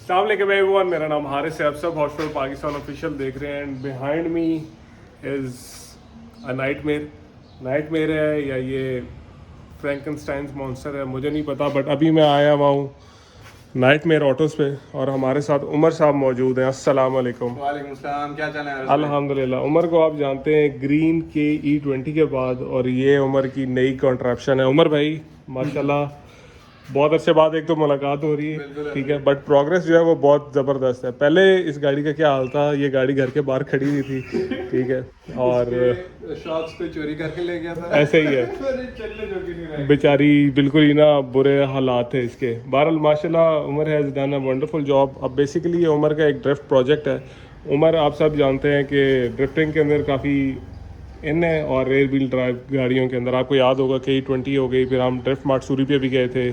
अस्सलाम वालेकुम एवरीवन, मेरा नाम हारिस है। आप सब हॉस्टल पाकिस्तान ऑफिशियल देख रहे हैं। And behind me is a nightmare है या ये फ्रैंकनस्टाइन्स मॉन्स्टर है, मुझे नहीं पता। बट अभी मैं आया हुआ हूँ नाइटमेयर ऑटोज़ पे और हमारे साथ उमर साहब मौजूद हैं। अस्सलाम वालेकुम। वालेकुम सलाम, क्या चल रहा है? अल्हम्दुलिल्लाह। उमर को आप जानते हैं ग्रीन के E20 के बाद, और ये उमर की नई कॉन्ट्रैप्शन है। उमर भाई माशाल्लाह बहुत अच्छे बाद एक तो मुलाकात हो रही है, ठीक है, बट प्रोग्रेस जो है वो बहुत ज़बरदस्त है। पहले इस गाड़ी का क्या हाल था, ये गाड़ी घर के बाहर खड़ी हुई थी, ठीक है, और शॉप्स पे चोरी करके ले गया था। ऐसे ही है चलने जो कि नहीं रहे। बेचारी, बिल्कुल ही ना बुरे हालात थे इसके। बहरहाल माशाल्लाह Umar has done a wonderful job. अब बेसिकली ये उमर का एक ड्रिफ्ट प्रोजेक्ट है। उमर आप सब जानते हैं कि ड्रिफ्टिंग के अंदर काफ़ी इन है, और रेयर व्हील ड्राइव गाड़ियों के अंदर आपको याद होगा कि E20 हो गई, फिर हम ड्रिफ्ट मार्ट सूरी पे भी गए थे,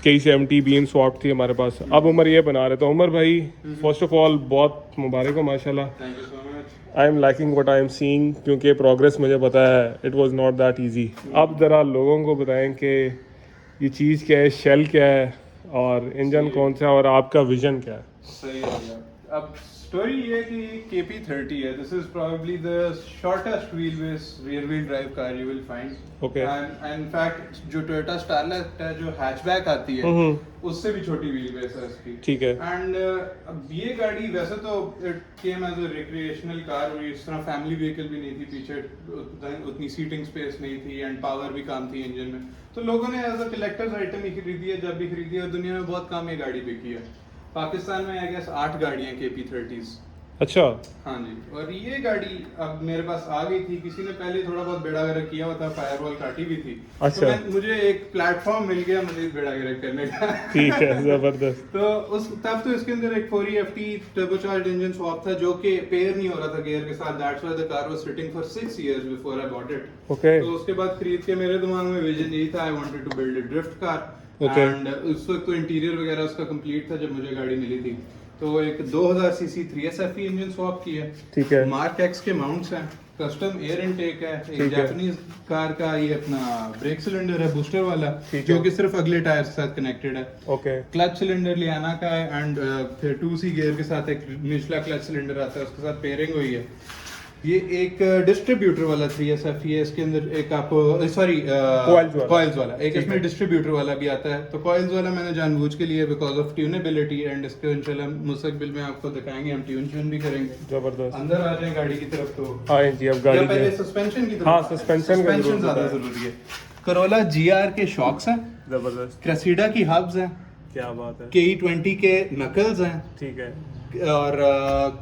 K70 बीम स्वॉप थी हमारे पास। अब उमर ये बना रहे। तो उमर भाई फर्स्ट ऑफ ऑल बहुत मुबारक हो माशाल्लाह। Thank you so much. I am liking what I am seeing, क्योंकि प्रोग्रेस मुझे पता है it was not that easy. अब ज़रा लोगों को बताएं कि ये चीज़ क्या है, शेल क्या है, और इंजन कौन सा है, और आपका विजन क्या है। सही है यार। अब स्टोरी ये है कि KP30 है। This is probably the shortest wheel base rear wheel drive car you will find. Okay. And in fact जो टोयोटा स्टारलेट है, जो हैचबैक आती है, उससे भी छोटी व्हील बेस है इसकी। ठीक है। एंड अब ये गाड़ी वैसे तो it came as a recreational car, और इस तरह फैमिली व्हीकल भी नहीं थी, पीछे उतनी सीटिंग स्पेस नहीं थी एंड पावर भी कम थी इंजन में। तो लोगों ने एज अ कलेक्टर्स आइटम ही खरीदी है जब भी खरीदी है, और दुनिया में बहुत कम ये गाड़ी बिकी है। पाकिस्तान में आई गेस 8 गाड़ियां KP30s। अच्छा। हाँ जी। और ये गाड़ी अब मेरे पास आ गई थी, किसी ने पहले थोड़ा बहुत बेड़ा गर्क किया हुआ था, फायरवॉल काटी भी थी। अच्छा। तो मुझे एक प्लेटफॉर्म मिल गया मजीद बेड़ा गर्क करने का। ठीक है, ज़बरदस्त। तो तब तो इसके अंदर एक 4EFT टर्बोचार्ज्ड इंजन स्वैप था, जो कि पेयर नहीं हो रहा था गियर के साथ। That's why the car was sitting for 6 years before I bought it. Okay. तो उसके बाद खरीद के मेरे दिमाग में विजन यही था, I wanted to build a drift car. Okay. And उस वक्त तो इंटीरियर वगैरह उसका कंप्लीट था जब मुझे गाड़ी मिली थी। तो एक 2000 सीसी 3SFE इंजन स्वैप किया। ठीक है। मार्क एक्स के माउंट्स हैं, कस्टम एयर इनटेक है, ठीक एक है। जापानीज कार का ये अपना ब्रेक सिलेंडर है बूस्टर वाला, ठीक जो है। कि सिर्फ अगले टायर के साथ कनेक्टेड है। ओके। क्लच सिलेंडर लियाना का है, एंड फिर 2C गियर के साथ एक मिचला क्लच सिलेंडर आता है, उसके साथ पेयरिंग हुई है। ये एक डिस्ट्रीब्यूटर वाला 3SFE है। इसके अंदर एक आपको सॉरी कॉइल्स वाला एक इसमें डिस्ट्रीब्यूटर वाला भी आता है। तो कॉइल्स वाला मैंने जानबूझ के लिए बिकॉज ऑफ ट्यूनेबिलिटी, एंड इसको इंशाल्लाह मुस्तकबिल में आपको दिखाएंगे, हम ट्यून भी करेंगे। जबरदस्त। अंदर आ जाए गाड़ी की तरफ। तो हाँ जी, अब गाड़ी पहले के सस्पेंशन की तरफ। हाँ, सस्पेंशन का जरूर ज्यादा बताएं। जरूरी है। करोला GR के शॉक्स हैं, जबरदस्त। क्रेसिडा की हब्स हैं, क्या बात है। KE20 के नकल्स हैं, ठीक है। और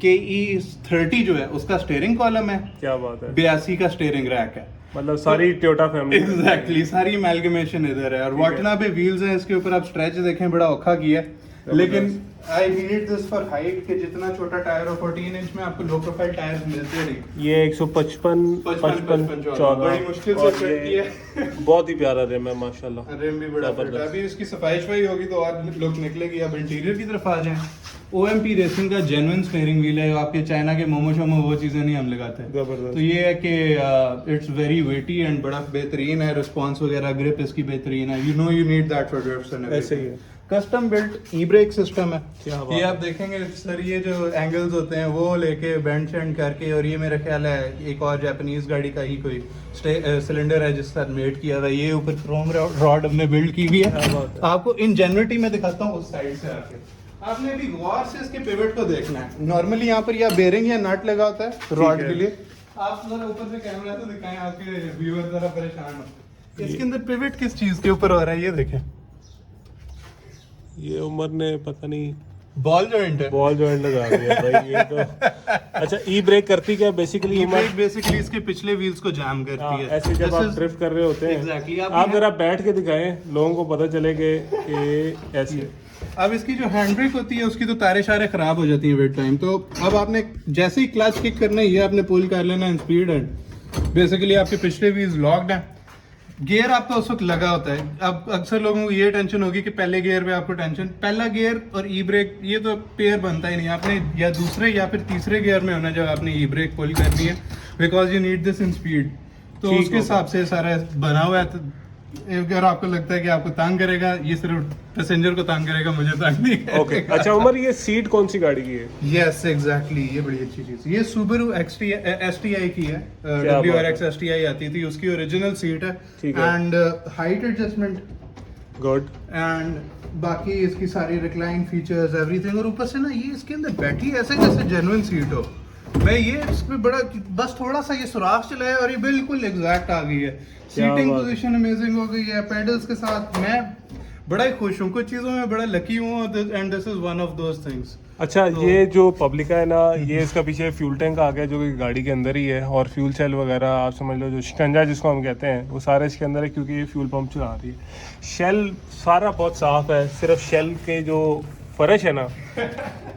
KE30 जो है उसका स्टीयरिंग कॉलम है, क्या बात है। 82 का स्टीयरिंग रैक है। मतलब सारी टोयोटा फैमिली। एग्जैक्टली सारी अमेलगमेशन इधर है। और वाटना पे व्हील्स हैं इसके ऊपर, आप स्ट्रेच देखें बड़ा औखा किया है। लेकिन I need this for height के जितना छोटा टायर हो, 14 इंच में आपको लो प्रोफाइल टायर्स मिलते नहीं। ये 155 55 बड़ी मुश्किल से फिट किया है। बहुत ही प्यारा रिम है माशाल्लाह। रिम भी बड़ा फिट है। अभी इसकी सफाई शफाई होगी तो और लुक निकलेगी। अब इंटीरियर की तरफ आ जाएं। OMP रेसिंग का जेन्युइन स्टीयरिंग व्हील है। आपके चाइना के मोमो शोमो वो चीजें नहीं हम लगाते। जबरदस्त। तो ये है कि इट्स वेरी वेटी एंड बड़ा बेहतरीन है। रिस्पांस वगैरह, ग्रिप इसकी बेहतरीन है। You need that for drifts and ऐसे ही है। कस्टम बिल्ट ई-ब्रेक सिस्टम है। क्या बात ये है। आप देखेंगे सर, ये जो एंगल्स होते हैं वो लेके बेंड शेंड करके, और ये मेरा ख्याल है एक और जापानीज गाड़ी का ही कोई सिलेंडर है जिसके साथ मेट किया हुआ है। ये ऊपर क्रोम रॉड हमने बिल्ड की हुई है। आपको इंजेन्युइटी में दिखाता हूँ उस साइड से आके। आपने भी गौर से इसके पिवट को देखना है। नॉर्मली यहाँ पर या बेरिंग या नट लगा होता है रॉड के लिए। आप जरा ऊपर से कैमरा तो दिखाएं, आपके व्यूअर जरा परेशान हो। इसके अंदर पिवट किस चीज के ऊपर हो रहा है ये देखें। ये उमर ने पता नहीं बॉल जॉइंट है। बॉल जॉइंट लगा दिया भाई ये तो। अच्छा, ई ब्रेक करती क्या बेसिकली? ब्रेक बेसिकली इसके पिछले व्हील्स को जाम करती है। ऐसे जब आप ड्रिफ्ट कर रहे होते हैं। एग्जैक्टली। आप जरा बैठ के दिखाएं, लोगों को पता चले कि ऐसे। अब इसकी जो हैंड ब्रेक होती है उसकी तो तारे शारे खराब हो जाती हैं विद टाइम। तो अब आपने जैसे ही क्लच किक करना है, ये आपने पुल कर लेना है स्पीड, एंड बेसिकली आपके पिछले व्हील्स लॉक्ड हैं। गियर आपका उस वक्त लगा होता है। अब अक्सर लोगों को ये टेंशन होगी कि पहले गियर पे आपको टेंशन, पहला गियर और ई ब्रेक ये तो पेयर बनता ही नहीं। आपने या दूसरे या फिर तीसरे गियर में होना जब आपने ई ब्रेक पुल करनी है, because you need this in speed. तो उसके हिसाब से सारा बना हुआ है। अगर आपको लगता है कि आपको तंग करेगा, ये सिर्फ पैसेंजर को तंग करेगा, मुझे तंग नहीं करेगा। ओके अच्छा उमर, ये सीट कौन सी गाड़ी की है? यस एग्जैक्टली, ये बड़ी अच्छी चीज। ये Subaru STI की है, क्या बात WRX STI आती थी, उसकी ओरिजिनल सीट है। ठीक है। And height adjustment, good. And बाकी इसकी सारी रिक्लाइन फीचर्स एवरीथिंग। और ऊपर से ना ये इसके अंदर बैठी ऐसे जैसे जेन्युइन सीट हो। मैं ये इसमें बड़ा बस थोड़ा सा ये सुराख चला है और ये बिल्कुल एग्जैक्ट आ गई है। सीटिंग बात। पोजीशन अमेजिंग हो गई है पेडल्स के साथ। मैं बड़ा ही खुश हूँ, कुछ चीज़ों में बड़ा लकी हूँ, and this is one of those things. अच्छा ये जो पब्लिका है ना, ये इसका पीछे फ्यूल टैंक आ गया जो कि गाड़ी के अंदर ही है, और फ्यूल सेल वगैरह आप समझ लो, जो शिकंजा जिसको हम कहते हैं, वो सारा इसके अंदर है क्योंकि ये फ्यूल पंप चला रही है। शेल सारा बहुत साफ है, सिर्फ शेल के जो फर्श है ना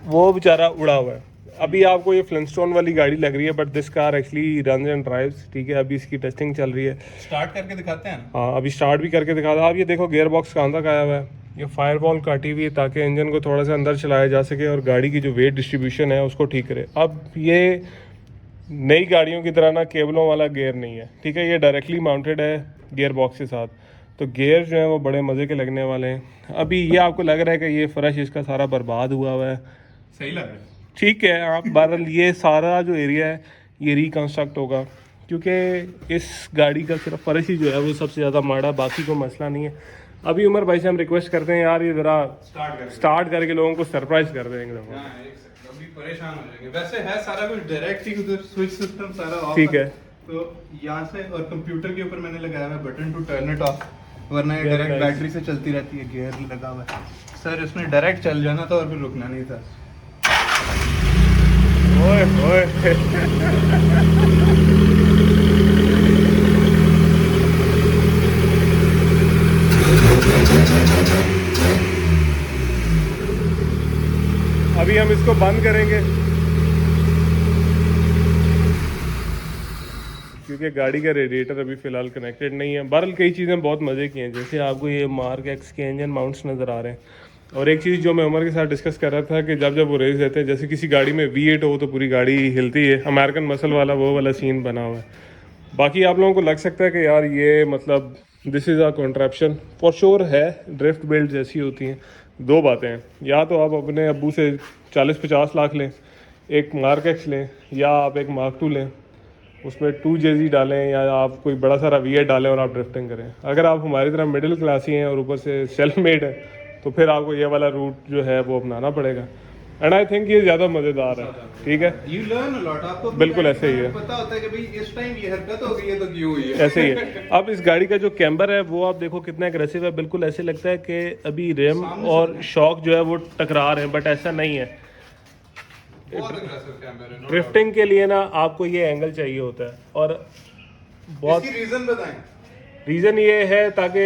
वो बेचारा उड़ा हुआ है। अभी आपको ये फ्लिंटस्टोन वाली गाड़ी लग रही है, but this car actually runs and drives, ठीक है। अभी इसकी टेस्टिंग चल रही है। स्टार्ट करके दिखाते हैं ना? हाँ अभी स्टार्ट भी करके दिखा दो। आप ये देखो गियर बॉक्स कहाँ तक आया हुआ है, ये फायरवॉल काटी हुई है ताकि इंजन को थोड़ा सा अंदर चलाया जा सके और गाड़ी की जो वेट डिस्ट्रीब्यूशन है उसको ठीक करे। अब ये नई गाड़ियों की तरह ना केबलों वाला गियर नहीं है, ठीक है। ये डायरेक्टली माउंटेड है गियर बॉक्स के साथ, तो गियर जो है वो बड़े मज़े के लगने वाले हैं। अभी ये आपको लग रहा है कि ये फर्श इसका सारा बर्बाद हुआ है, सही लग रहा है। ठीक है। आप बहरहाल ये सारा जो एरिया है ये रिकंस्ट्रक्ट होगा, क्योंकि इस गाड़ी का सिर्फ फर्श ही जो है वो सबसे ज़्यादा माड़ा, बाकी कोई मसला नहीं है। अभी उमर भाई से हम रिक्वेस्ट करते हैं यार, ये ज़रा स्टार्ट करके लोगों को सरप्राइज कर देंगे। अभी परेशान हो जाएंगे। वैसे है सारा कुछ डायरेक्ट ही, उधर स्विच सिस्टम सारा ऑफ ठीक है। तो यहाँ से और कंप्यूटर के ऊपर मैंने लगाया हुआ button to turn it off, वरना ये Very डायरेक्ट nice. बैटरी से चलती रहती है। गियर लगा हुआ है सर, इसमें डायरेक्ट चल जाना था और फिर रुकना नहीं था। ओए ओए अभी हम इसको बंद करेंगे क्योंकि गाड़ी का रेडिएटर अभी फ़िलहाल कनेक्टेड नहीं है। बहरहाल कई चीज़ें बहुत मज़े की हैं, जैसे आपको ये मार्क एक्स के इंजन माउंट्स नज़र आ रहे हैं। और एक चीज़ जो मैं उमर के साथ डिस्कस कर रहा था कि जब जब वो रेस देते हैं, जैसे किसी गाड़ी में V8 हो तो पूरी गाड़ी हिलती है, अमेरिकन मसल वाला वो वाला सीन बना हुआ है। बाकी आप लोगों को लग सकता है कि यार ये मतलब this is a contraption, for sure है। ड्रिफ्ट बिल्ड जैसी होती हैं। दो बातें हैं, या तो आप अपने अब्बू से 40-50 लाख लें, एक मार्क एक्स लें, या आप एक मार्क 2 लें, उसमें 2JZ डालें, या आप कोई बड़ा सारा V8 डालें और आप ड्रिफ्टिंग करें। अगर आप हमारी तरह मिडिल क्लास ही हैं और ऊपर से सेल्फ मेड है, तो फिर आपको ये वाला रूट जो है वो अपनाना पड़ेगा। एंड आई थिंक ये ज़्यादा मज़ेदार है, ठीक है। You learn a lot, आपको बिल्कुल ऐसे ही है। पता होता है कि भाई इस टाइम ये हरकत हो गई है तो क्यों हुई है। ऐसे ही है। अब इस गाड़ी का जो कैम्बर है वो आप देखो कितना एग्रेसिव है, बिल्कुल ऐसे लगता है कि अभी रेम और शॉक जो है वो टकरा रहे हैं, बट ऐसा नहीं है। बहुत aggressive camera है, no ड्रिफ्टिंग के लिए ना आपको ये एंगल चाहिए होता है, और doubt। बहुत इसकी रीजन बताएं। रीज़न ये है ताकि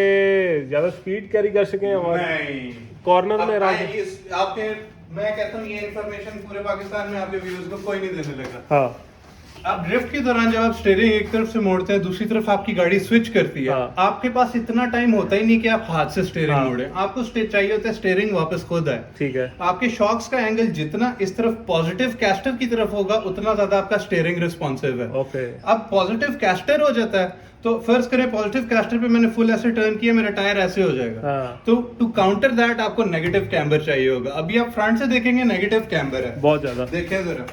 ज़्यादा स्पीड कैरी कर सकें हमारे नहीं, कॉर्नर में अब आराम से। आपके मैं कहता हूँ ये इंफॉर्मेशन पूरे पाकिस्तान में आपके व्यूअर्स को कोई नहीं देने लगा। हाँ आप ड्रिफ्ट के दौरान जब आप स्टीयरिंग एक तरफ से मोड़ते हैं, दूसरी तरफ आपकी गाड़ी स्विच करती है, हाँ। आपके पास इतना टाइम होता ही नहीं कि आप हाथ से स्टीयरिंग हाँ। मोड़ें। आपको चाहिए होता है स्टीयरिंग वापस खुद आए। ठीक है। आपके शॉक्स का एंगल जितना इस तरफ पॉजिटिव कैस्टर की तरफ होगा, उतना ज्यादा आपका स्टीयरिंग रिस्पॉन्सिव है। ओके। अब पॉजिटिव कैस्टर हो जाता है तो फर्ज करें पॉजिटिव कैस्टर पे मैंने फुल ऐसे टर्न किया, मेरा टायर ऐसे हो जाएगा। हाँ। तो टू काउंटर दैट आपको नेगेटिव कैम्बर चाहिए होगा। अभी आप फ्रंट से देखेंगे नेगेटिव कैम्बर है बहुत ज़्यादा। देखें जरा।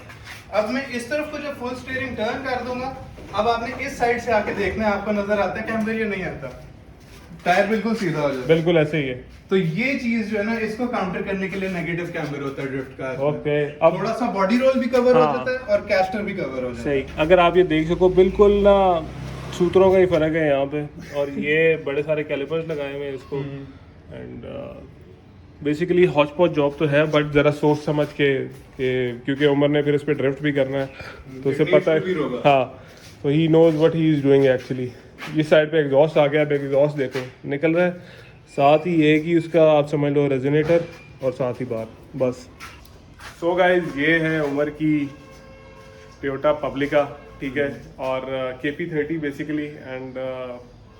अब मैं इस तरफ को जब फुल स्टीयरिंग टर्न कर दूंगा, अब आपने इस साइड से आके देखना है आपको नजर आता है कैम्बर या नहीं आता। टायर बिल्कुल सीधा हो जाता है। बिल्कुल ऐसे ही है। तो ये चीज जो है ना, इसको काउंटर करने के लिए नेगेटिव कैम्बर होता है ड्रिफ्ट का। ओके। अब थोड़ा सा बॉडी रोल भी कवर हो हाँ। जाता है और कैस्टर भी कवर हो जाता है। सही, अगर आप ये देख सको बिल्कुल ना सूत्रों का ही फर्क है यहाँ पे, और ये बड़े सारे कैलिपर्स लगाए हुए हैं इसको। एंड बेसिकली हॉच पॉच जॉब तो है, बट ज़रा सोच समझ के क्योंकि उमर ने फिर इस पर ड्रिफ्ट भी करना है, तो उसे पता भी है। होगा। हाँ, तो he knows what he is doing actually. इस साइड पे एग्जॉस्ट आ गया, अब एग्जॉस्ट देखो निकल रहा है, साथ ही एक ही उसका आप समझ लो रेजोनेटर, और साथ ही बार बस। सो गाइस ये है उमर की टोयोटा पब्लिका, ठीक है, और KP30 बेसिकली। एंड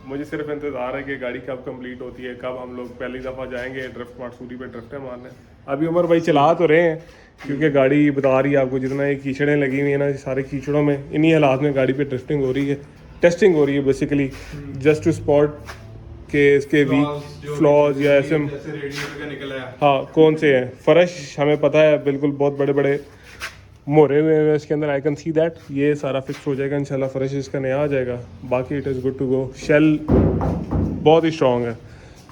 मुझे सिर्फ इंतज़ार है कि गाड़ी कब कंप्लीट होती है, कब हम लोग पहली दफ़ा जाएंगे ड्रिफ्ट मार्सूरी पे ड्रिफ्ट मारने। अभी उमर भाई चला तो रहे हैं, क्योंकि गाड़ी बता रही है आपको जितना ये कीचड़ें लगी हुई हैं ना, सारे कीचड़ों में इन्हीं हालात में गाड़ी पे ड्रिफ्टिंग हो रही है, टेस्टिंग हो रही है बेसिकली, जस्ट टू स्पॉट कि इसके वीक फ्लॉज या ऐसे जैसे रेडिएटर का निकला है। हाँ कौन से हैं। फर्श हमें पता है बिल्कुल बहुत बड़े बड़े मोरे हुए हैं इसके अंदर, आई कैन सी दैट। ये सारा फिक्स हो जाएगा इंशाल्लाह, फर्श इसका नया आ जाएगा। बाकी it is good to go. Shell बहुत ही स्ट्रॉन्ग है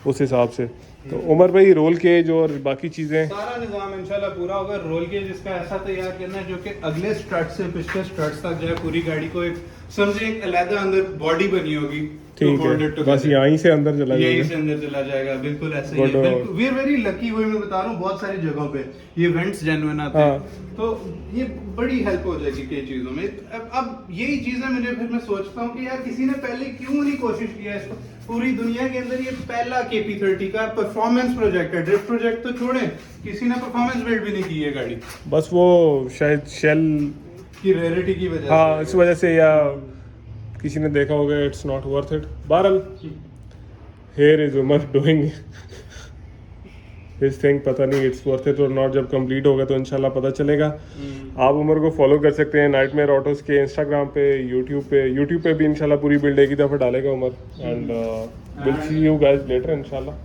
उस हिसाब से। तो उमर भाई रोल केज और बाकी चीज़ें सारा निजाम इंशाल्लाह पूरा होगा। रोल केज इसका ऐसा तैयार करना है जो कि अगले स्ट्रट से पिछले स्ट्रट्स तक जाए, पूरी गाड़ी को एक समझे एक अलग अंदर बॉडी बनी होगी। ठीक है, बस यहीं से अंदर चला यहीं जाएगा। से अंदर चला जाएगा, बिल्कुल ऐसे ही Good. है। वी आर वेरी लकी, वही मैं बता रहा हूँ, बहुत सारी जगहों पे ये वेंट्स जेन्युइन आते हैं, तो ये बड़ी हेल्प हो जाएगी कई चीजों में। अब यही चीजें मुझे फिर मैं सोचता हूँ कि यार किसी ने पहले क्यों नहीं कोशिश किया इसको। पूरी दुनिया के अंदर ये पहला KP30 का परफॉर्मेंस प्रोजेक्ट है। ड्रिफ्ट प्रोजेक्ट तो छोड़े, किसी ने परफॉर्मेंस बिल्ड भी नहीं की है गाड़ी बस वो शायद शेल की रेयरिटी की वजह हाँ से। इस वजह से, या किसी ने देखा होगा इट्स नॉट वर्थ इट। बहरहाल here is Umar doing his thing, पता नहीं इट्स वर्थ इट और नॉट। जब कंप्लीट होगा तो इंशाल्लाह पता चलेगा। आप उमर को फॉलो कर सकते हैं नाइटमेयर ऑटोस के इंस्टाग्राम पे, यूट्यूब पे भी इंशाल्लाह पूरी बिल्ड एक ही दफ़ा डालेगा Umar. And will see you guys later इंशाल्लाह।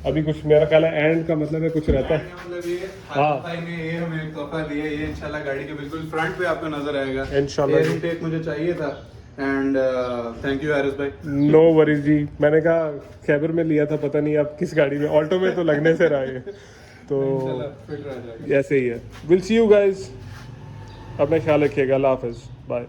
अभी कुछ मेरा ख्याल है एंड का मतलब है कुछ रहता है। मतलब ये हाँ। भाई ने ये हमें एक तोहफा दिया, ये इंशाल्लाह गाड़ी के बिल्कुल फ्रंट पे आपको नजर आएगा इंशाल्लाह। एयर इनटेक मुझे चाहिए था। एंड थैंक यू हारिस भाई। नो वरीज जी, मैंने कहा खैबर में लिया था, पता नहीं आप किस गाड़ी में, ऑल्टो में तो लगने से रहा है तो इंशाल्लाह फिट रह जाएगा। ऐसे ही है। विल सी यू गाइस, अपना ख्याल रखिएगा। अल्लाह हाफिज़, बाय।